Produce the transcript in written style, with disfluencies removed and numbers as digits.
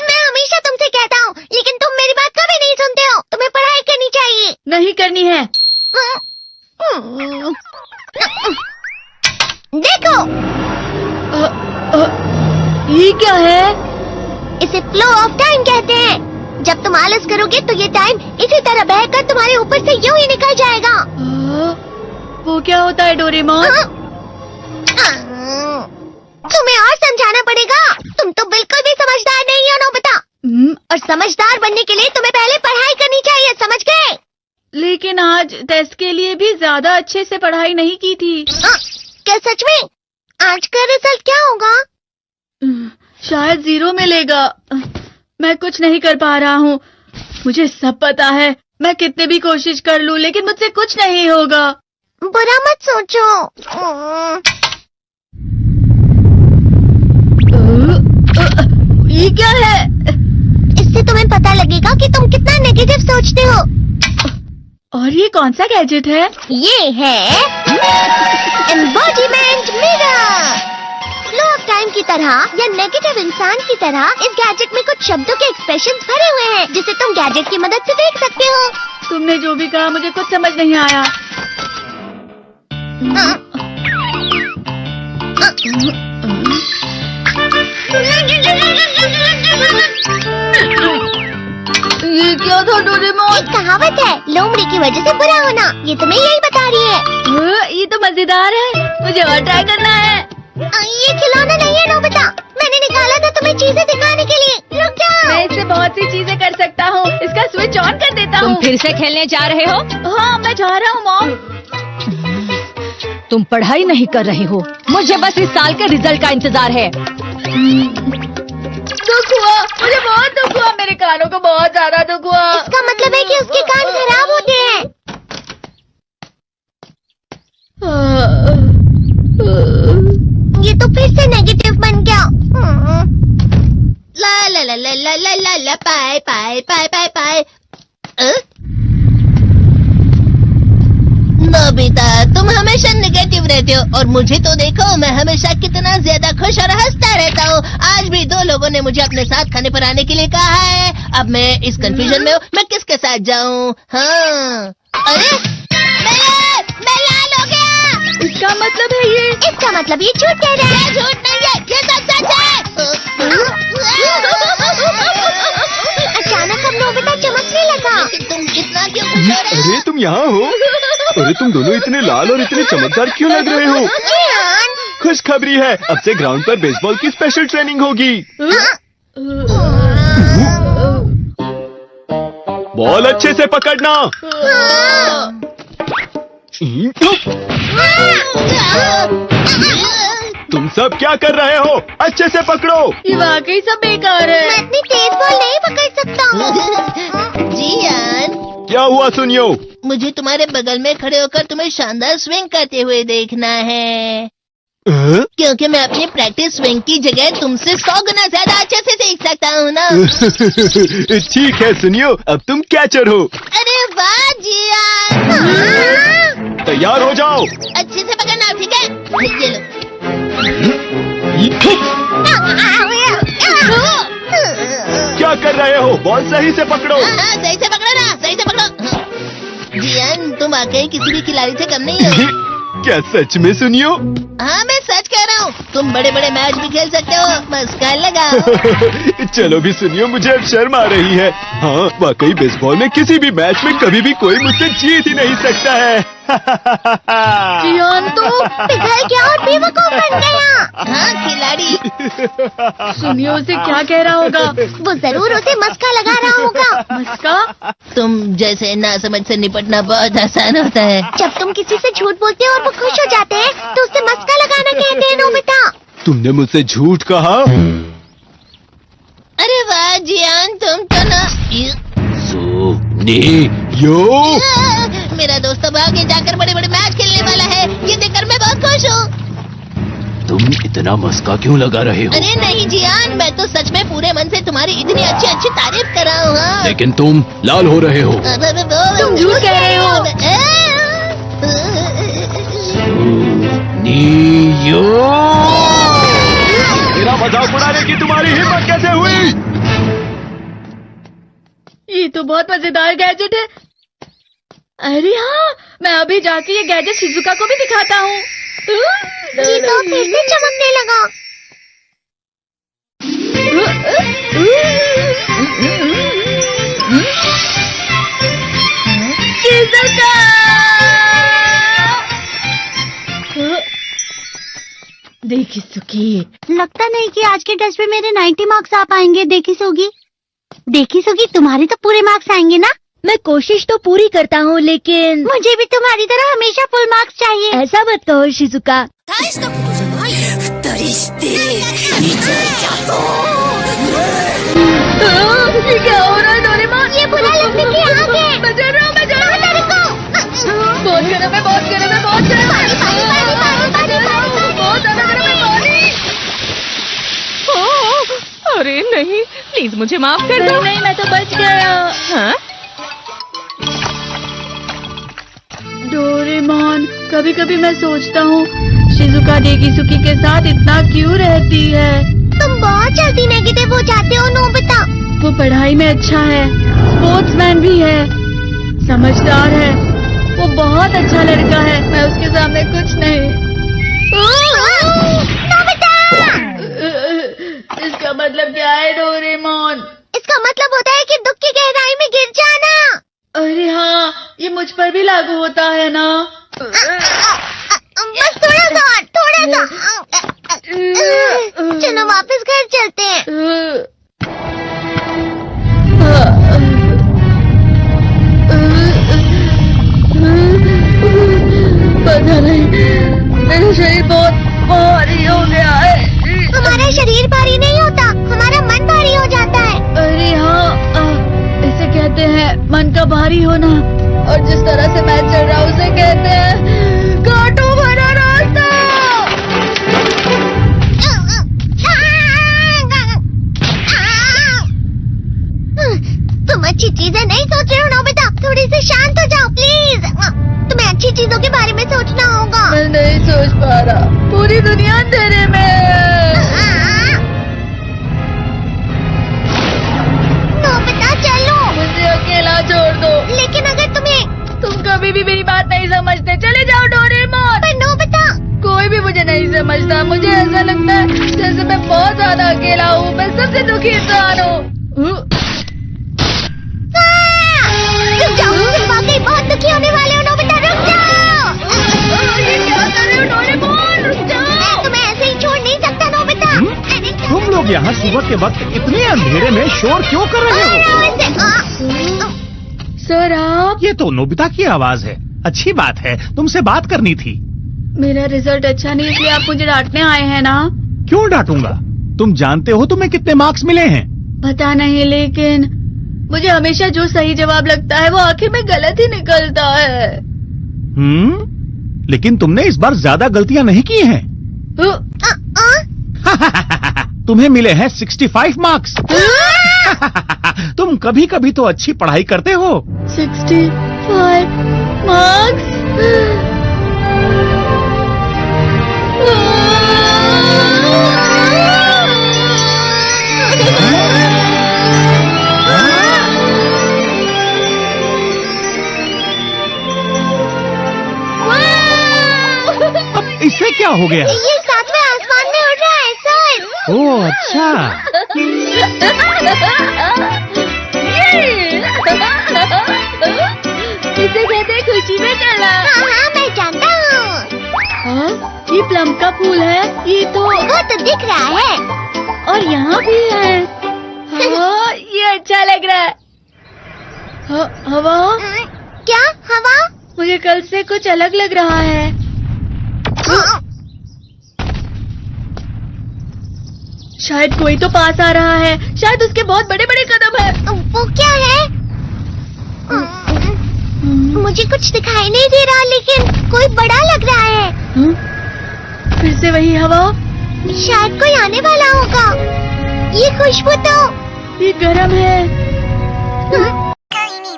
मैं हमेशा तुमसे कहता हूँ, लेकिन तुम मेरी बात कभी नहीं सुनते हो। तुम्हें पढ़ाई करनी चाहिए। नहीं करनी है। देखो, ये क्या है? इसे फ्लो ऑफ टाइम कहते हैं। जब तुम आलस करोगे तो ये टाइम इसी तरह बहकर तुम्हारे ऊपर से यूं ही निकल जाएगा। वो क्या होता है डोरेमोन? तुम्हें और समझाना पड़ेगा। तुम तो बिल्कुल भी समझदार नहीं हो नोबिता। और समझदार बनने के लिए तुम्हें पहले पढ़ाई करनी चाहिए, समझ गए? लेकिन आज टेस्ट के लिए भी ज्यादा अच्छे से पढ़ाई नहीं की थी। क्या सच में? आज का रिजल्ट क्या होगा? शायद 0 मिलेगा। मैं कुछ नहीं कर पा रहा हूँ। मुझे सब पता है। मैं कितने भी कोशिश कर लूँ, लेकिन मुझसे कुछ नहीं होगा। बुरा मत सोचो। ये क्या है? इससे तुम्हें पता लगेगा कि तुम कितना नेगेटिव सोचते हो। और ये कौन सा गैजेट है? ये है embodiment mirror. Flow of time की तरह या नेगेटिव इंसान की तरह इस गैजेट में कुछ शब्दों के एक्सप्रेशंस भरे हुए हैं, जिसे तुम गैजेट की मदद से देख सकते हो। तुमने जो भी कहा मुझे कुछ समझ नहीं आया। ये क्या था डोरेमोन? एक कहावत है, लोमड़ी की वजह से बुरा होना। ये तुम्हें यही बता रही है। ये तो मजेदार है। मुझे और ट्राई करना है। ये खिलौना नहीं है नोबिता। मैंने निकाला था तुम्हें चीजें दिखाने के लिए। रुक जाओ। मैं इससे बहुत सी चीजें कर सकता हूँ। इसका स्विच ऑन कर देता हूँ। तुम फिर से खेलने जा रहे हो? हाँ, मैं जा रहा हूँ मॉम। तुम पढ़ाई नहीं कर रही हो। मुझे बस इस साल के रिजल्ट का इंतजार है। दुख हुआ, मुझे बहुत दुख हुआ। मेरे कानों को बहुत ज्यादा दुख हुआ। इसका मतलब है कि उसके कान खराब होते हैं। ये तो फिर से नेगेटिव बन गया। ला ला ला ला ला ला ला ला पाए पाए पाए पाए पाए। नोबिता, तुम हमेशा नेगेटिव रहते हो और मुझे तो देखो, मैं हमेशा कितना ज्यादा खुश और हंसता रहता हूँ। आज भी 2 लोगों ने मुझे अपने साथ खाने पर आने के लिए कहा है। अब मैं इस कंफ्यूजन में हूँ, मैं किसके साथ जाऊँ? हाँ, अरे मैं लाल हो गया। इसका मतलब है ये? इसका मतलब ये झूठ कह रहा है। झूठ नहीं है, ये सब सच है। अचानक अब नोबिता चमकने लगा। तुम इतना क्यों खुश हो रहे हो? अरे तुम यहाँ हो? अरे तुम दोनों इतने लाल और इतने चमकदार क्यों लग रहे हो? खुशखबरी है, अब से ग्राउंड पर बेसबॉल की स्पेशल ट्रेनिंग होगी। बॉल अच्छे से पकड़ना। तुम सब क्या कर रहे हो? अच्छे से पकड़ो। ये वाकई सब बेकार है। मैं इतनी तेज बॉल नहीं पकड़ सकता हूँ। जियान, क्या हुआ सुनियो? मुझे तुम्हारे बगल में खड़े होकर तुम्हें शानदार स्विंग करते हुए देखना है। क्योंकि मैं अपनी प्रैक्टिस स्विंग की जगह तुमसे 100 गुना ज्यादा अच्छे से सीख सकता हूँ ना। ठीक है सुनियो, अब तुम कैचर हो। अरे वाह जियान। तैयार हो जाओ। अच्छे से पकड़ना, ठीक है? ये लो। क्या कर रहे हो? बॉल सही से पकड़ो। सही से पकड़ो ना, सही से पकड़ो। जियान, तुम वाकई किसी भी खिलाड़ी से कम नहीं हो। क्या सच में सुनियो? हाँ, मैं सच कह रहा हूँ। तुम बड़े बड़े मैच भी खेल सकते हो, मस्का लगाओ। चलो भी सुनियो, मुझे अब शर्म आ रही है। हाँ, वाकई बेसबॉल में किसी भी मैच में कभी भी कोई मुझसे जीत ही नहीं सकता है। जियान तो पिघल गया और बेवकूफ बन गया। हाँ, खिलाड़ी। सुनियो उसे क्या कह रहा होगा? वो जरूर उसे मस्का लगा रहा होगा। मस्का? तुम जैसे नासमझ से निपटना बहुत आसान होता है। जब तुम किसी से झूठ बोलते हो और वो खुश हो जाते हैं, तो उसे मस्का लगाना कहते हैं नोबिता। तुमने मुझसे झूठ कहा? अरे वाह जियान, तुम तो ना। यो मेरा दोस्त अब आगे जाकर बड़े बड़े मैच खेलने वाला है। ये देखकर मैं बहुत खुश हूँ। तुम इतना मस्का क्यों लगा रहे हो? अरे नहीं जियान, मैं तो सच में पूरे मन से तुम्हारी इतनी अच्छी अच्छी तारीफ कर रहा हूँ। हाँ। लेकिन तुम लाल हो रहे हो। तुम झूठ कह रहे हो। मजाक उड़ाने की तुम्हारी हिम्मत कैसे हुई? ये तो बहुत मजेदार गैजेट है। अरे हाँ, मैं अभी जाके ये गैजेट शिजुका को भी दिखाता हूँ। ये तो फिर से चमकने लगा। शिजुका! देखी सुखी, लगता नहीं कि आज के टेस्ट में मेरे 90 मार्क्स आ पाएंगे। देखी सोगी तुम्हारे तो पूरे मार्क्स आएंगे ना? मैं कोशिश तो पूरी करता हूँ, लेकिन मुझे भी तुम्हारी तरह हमेशा फुल मार्क्स चाहिए। ऐसा मत कहो शिजुका। ये क्या हो रहा है डोरेमोन? ये बुरा लगने की आग है। मैं डर रहा हूँ, मैं डर रहा हूँ। बहुत गर्म है, बहुत गर्म है, बहुत गर्म है। बहुत ज्यादा गर्म है पानी। अरे नहीं, प्लीज मुझे माफ कर दो। नहीं, मैं तो बच गया। हाँ? डोरेमोन, कभी कभी मैं सोचता हूँ शिजुका डेकिसुकी के साथ इतना क्यों रहती है। तुम बहुत जल्दी नेगेटिव हो जाते हो नोबिता। वो पढ़ाई में अच्छा है, स्पोर्ट्समैन भी है, समझदार है। वो बहुत अच्छा लड़का है। मैं उसके सामने कुछ नहीं। नोबिता! इसका मतलब क्या है डोरेमोन? इसका मतलब होता है कि दुख की गहराई में गिर जाना। अरे हाँ, ये मुझ पर भी लागू होता है ना। बस थोड़ा सा। चलो वापस घर चलते हैं। पता नहीं, मेरा शरीर बहुत भारी हो गया है। हमारा शरीर भारी नहीं होता, हमारा मन भारी हो जाता है। अरे हाँ, इसे कहते हैं मन का भारी होना। और जिस तरह से मैं चल रहा हूँ उसे कहते हैं कांटों भरा रास्ता। तुम अच्छी चीजें नहीं सोच रहे हो नोबिता। थोड़ी सी शांत हो जाओ प्लीज। तुम्हें अच्छी चीजों के बारे में सोचना होगा। मैं नहीं सोच पा रहा, पूरी दुनिया अंधेरे में है। नोबिता चलो। मुझे अकेला छोड़ दो। लेकिन अगर तुम कभी भी मेरी बात नहीं समझते। चले जाओ डोरेमोन। पर नोबिता। कोई भी मुझे नहीं समझता। मुझे ऐसा लगता है जैसे मैं बहुत ज्यादा अकेला हूँ। मैं सबसे दुखी इंसान हूँ। रुक जाओ, तुम वाकई बहुत दुखी होने वाले हो नोबिता। रुक जाओ। ये क्या कर रहे हो डोरेमोन? रुक जाओ। मैं तुम्हें ऐसे ही छोड़ नहीं सकता नोबिता। तुम लोग यहाँ सुबह के वक्त इतने अंधेरे में शोर क्यों कर रहे हो? सर आप? ये तो नोबिता की आवाज है। अच्छी बात है, तुमसे बात करनी थी। मेरा रिजल्ट अच्छा नहीं, इसलिए आप मुझे डांटने आए हैं ना? क्यों डांटूंगा? तुम जानते हो तुम्हें कितने मार्क्स मिले हैं? पता नहीं, लेकिन मुझे हमेशा जो सही जवाब लगता है वो आखिर में गलत ही निकलता है। लेकिन तुमने इस बार ज्यादा गलतियां नहीं की हैं। तुम्हें मिले हैं 65 मार्क्स। तुम कभी कभी तो अच्छी पढ़ाई करते हो। 65 मार्क्स? इससे क्या हो गया? ये सातवें आसमान में उड़ रहा है सर। ओह अच्छा। इसे कहते हैं खुशी में चलना। हाँ मैं जानता हूँ। हाँ, ये प्लम का फूल है। ये तो वो तो दिख रहा है। और यहाँ भी है। हाँ, ये अच्छा लग रहा है। हवा? क्या हवा? मुझे कल से कुछ अलग लग रहा है। शायद कोई तो पास आ रहा है। शायद उसके बहुत बड़े बड़े कदम है। वो क्या है? मुझे कुछ दिखाई नहीं दे रहा, लेकिन कोई बड़ा लग रहा है। फिर से वही हवा। शायद कोई आने वाला होगा। ये खुशबू तो ये गरम है। कहीं नहीं